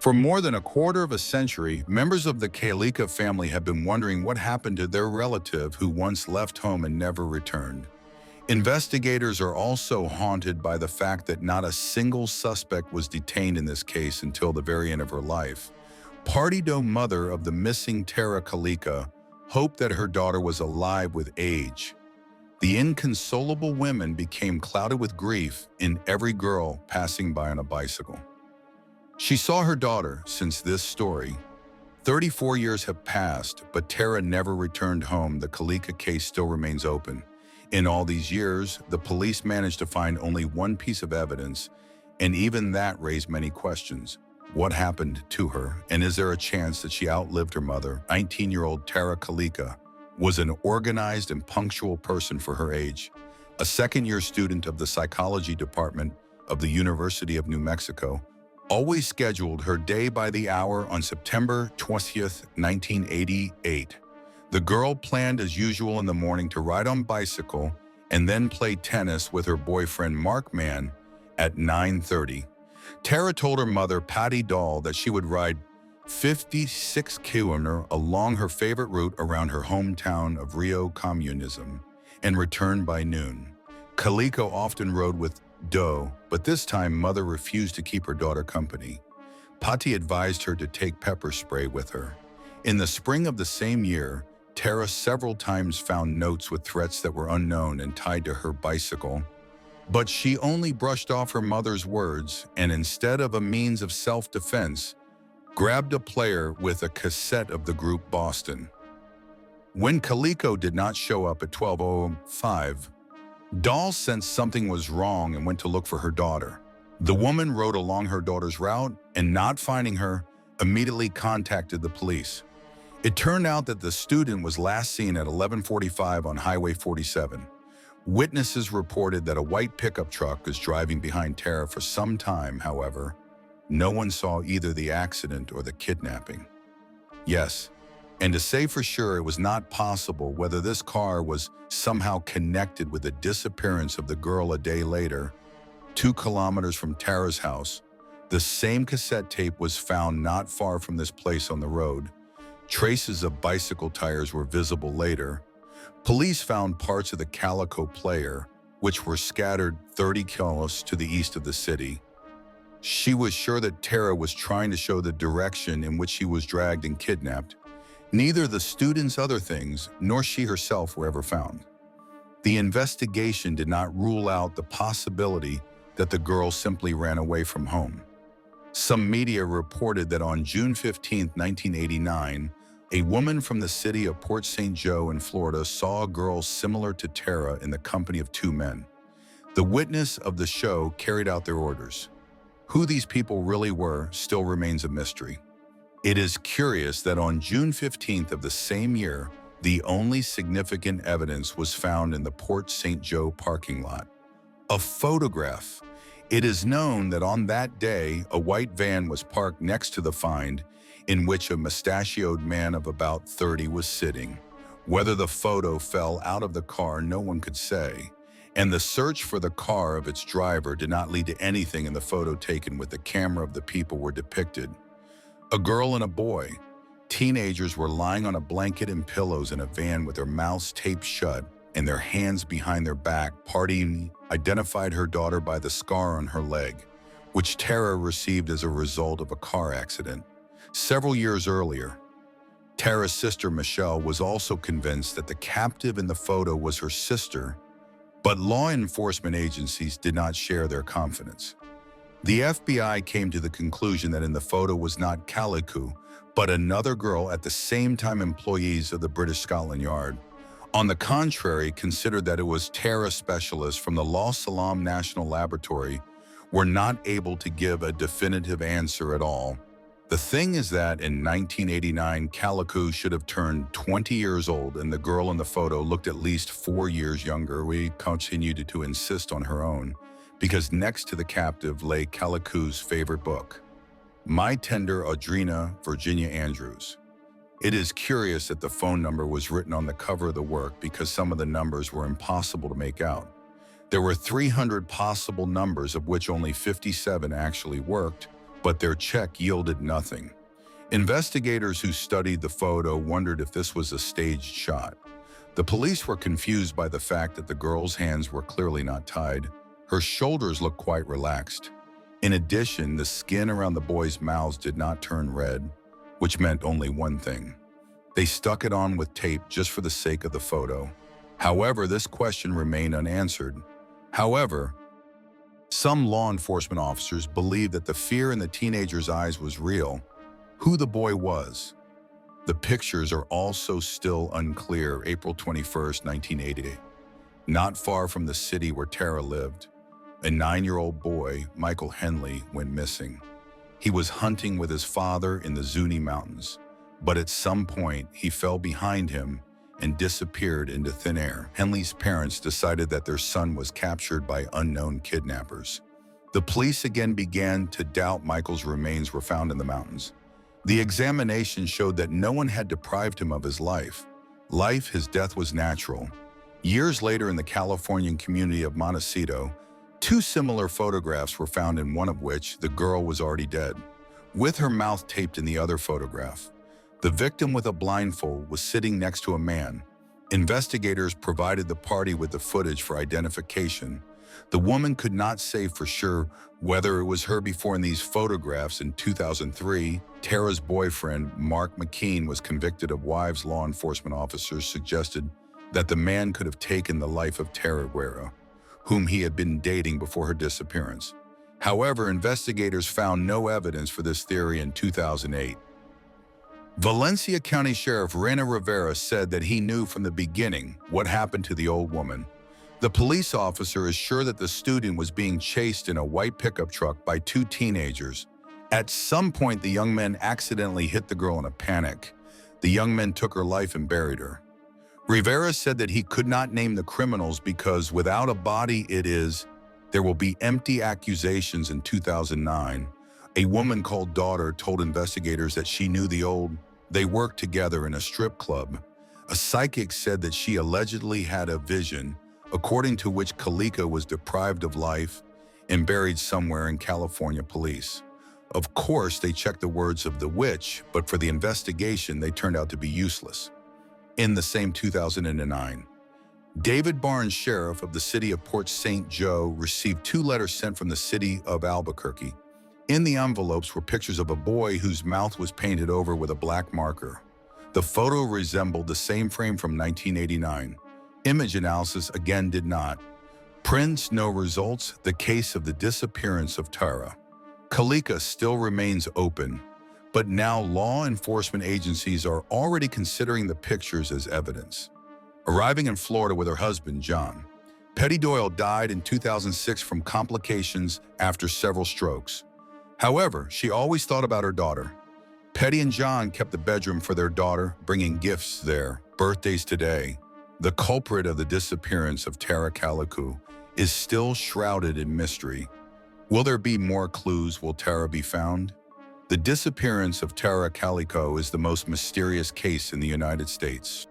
For more than a quarter of a century, members of the Calico family have been wondering what happened to their relative who once left home and never returned. Investigators are also haunted by the fact that not a single suspect was detained in this case until the very end of her life. Party-doe mother of the missing Tara Calico hoped that her daughter was alive with age. The inconsolable women became clouded with grief in every girl passing by on a bicycle. She saw her daughter since this story. 34 years have passed, but Tara never returned home. The Calico case still remains open. In all these years, the police managed to find only one piece of evidence, and even that raised many questions. What happened to her, and is there a chance that she outlived her mother? 19-year-old Tara Calico was an organized and punctual person for her age. A second-year student of the psychology department of the University of New Mexico, always scheduled her day by the hour. On September 20th, 1988. The girl planned as usual in the morning to ride on bicycle and then play tennis with her boyfriend Mark Mann at 9:30. Tara told her mother, Patty Dahl, that she would ride 56 km along her favorite route around her hometown of Rio Communism and return by noon. Calico often rode with Doe, but this time mother refused to keep her daughter company. Patty advised her to take pepper spray with her. In the spring of the same year, Tara several times found notes with threats that were unknown and tied to her bicycle. But she only brushed off her mother's words and, instead of a means of self-defense, grabbed a player with a cassette of the group Boston. When Calico did not show up at 12:05, Dahl sensed something was wrong and went to look for her daughter. The woman rode along her daughter's route and, not finding her, immediately contacted the police. It turned out that the student was last seen at 11:45 on Highway 47. Witnesses reported that a white pickup truck was driving behind Tara for some time. However, no one saw either the accident or the kidnapping. Yes, and to say for sure, it was not possible whether this car was somehow connected with the disappearance of the girl a day later. 2 kilometers from Tara's house, the same cassette tape was found not far from this place on the road. Traces of bicycle tires were visible later. Police found parts of the Calico player, which were scattered 30 kilometers to the east of the city. She was sure that Tara was trying to show the direction in which she was dragged and kidnapped. Neither the student's other things nor she herself were ever found. The investigation did not rule out the possibility that the girl simply ran away from home. Some media reported that on June 15, 1989, a woman from the city of Port St. Joe in Florida saw a girl similar to Tara in the company of 2 men. The witness of the show carried out their orders. Who these people really were still remains a mystery. It is curious that on June 15th of the same year, the only significant evidence was found in the Port St. Joe parking lot. A photograph. It is known that on that day, a white van was parked next to the find, in which a mustachioed man of about 30 was sitting. Whether the photo fell out of the car, no one could say, and the search for the car of its driver did not lead to anything in the photo taken with the camera of the people were depicted. A girl and a boy. Teenagers were lying on a blanket and pillows in a van with their mouths taped shut and their hands behind their back. Party identified her daughter by the scar on her leg, which Tara received as a result of a car accident. Several years earlier, Tara's sister Michelle was also convinced that the captive in the photo was her sister, but law enforcement agencies did not share their confidence. The FBI came to the conclusion that in the photo was not Calico, but another girl, at the same time employees of the British Scotland Yard. On the contrary, considered that it was Tara. Specialists from the Los Salam National Laboratory were not able to give a definitive answer at all. The thing is that in 1989, Calico should have turned 20 years old, and the girl in the photo looked at least 4 years younger. We continued to insist on her own, because next to the captive lay Calico's favorite book, My Tender Audrina Virginia Andrews. It is curious that the phone number was written on the cover of the work because some of the numbers were impossible to make out. There were 300 possible numbers, of which only 57 actually worked. but their check yielded nothing. Investigators who studied the photo wondered if this was a staged shot. The police were confused by the fact that the girl's hands were clearly not tied. Her shoulders looked quite relaxed. In addition, the skin around the boys' mouths did not turn red, which meant only one thing. They stuck it on with tape just for the sake of the photo. However, this question remained unanswered. However, some law enforcement officers believed that the fear in the teenager's eyes was real. Who the boy was? The pictures are also still unclear. April 21st, 1988. Not far from the city where Tara lived, a 9-year-old boy, Michael Henley, went missing. He was hunting with his father in the Zuni Mountains, but at some point he fell behind him and disappeared into thin air. Henley's parents decided that their son was captured by unknown kidnappers. The police again began to doubt Michael's remains were found in the mountains. The examination showed that no one had deprived him of his life. His death was natural. Years later in the Californian community of Montecito, 2 similar photographs were found, in one of which the girl was already dead, with her mouth taped in the other photograph. The victim, with a blindfold, was sitting next to a man. Investigators provided the party with the footage for identification. The woman could not say for sure whether it was her before. In these photographs in 2003, Tara's boyfriend, Mark McKean, was convicted of wives. Law enforcement officers suggested that the man could have taken the life of Tara, whom he had been dating before her disappearance. However, investigators found no evidence for this theory in 2008. Valencia County Sheriff Rena Rivera said that he knew from the beginning what happened to the old woman. The police officer is sure that the student was being chased in a white pickup truck by 2 teenagers. At some point, the young men accidentally hit the girl in a panic. The young men took her life and buried her. Rivera said that he could not name the criminals because without a body, there will be empty accusations. In 2009, a woman called Daughter told investigators that she knew they worked together in a strip club. A psychic said that she allegedly had a vision, according to which Calico was deprived of life and buried somewhere in California. Police, of course, they checked the words of the witch, but for the investigation, they turned out to be useless. In the same 2009, David Barnes, sheriff of the city of Port St. Joe, received 2 letters sent from the city of Albuquerque. In the envelopes were pictures of a boy whose mouth was painted over with a black marker. The photo resembled the same frame from 1989. Image analysis again did not. Prints, no results. The case of the disappearance of Tara Calico still remains open, but now law enforcement agencies are already considering the pictures as evidence. Arriving in Florida with her husband, John, Petty Doyle died in 2006 from complications after several strokes. However, she always thought about her daughter. Petty and John kept the bedroom for their daughter, bringing gifts there. Birthdays today. The culprit of the disappearance of Tara Calico is still shrouded in mystery. Will there be more clues? Will Tara be found? The disappearance of Tara Calico is the most mysterious case in the United States.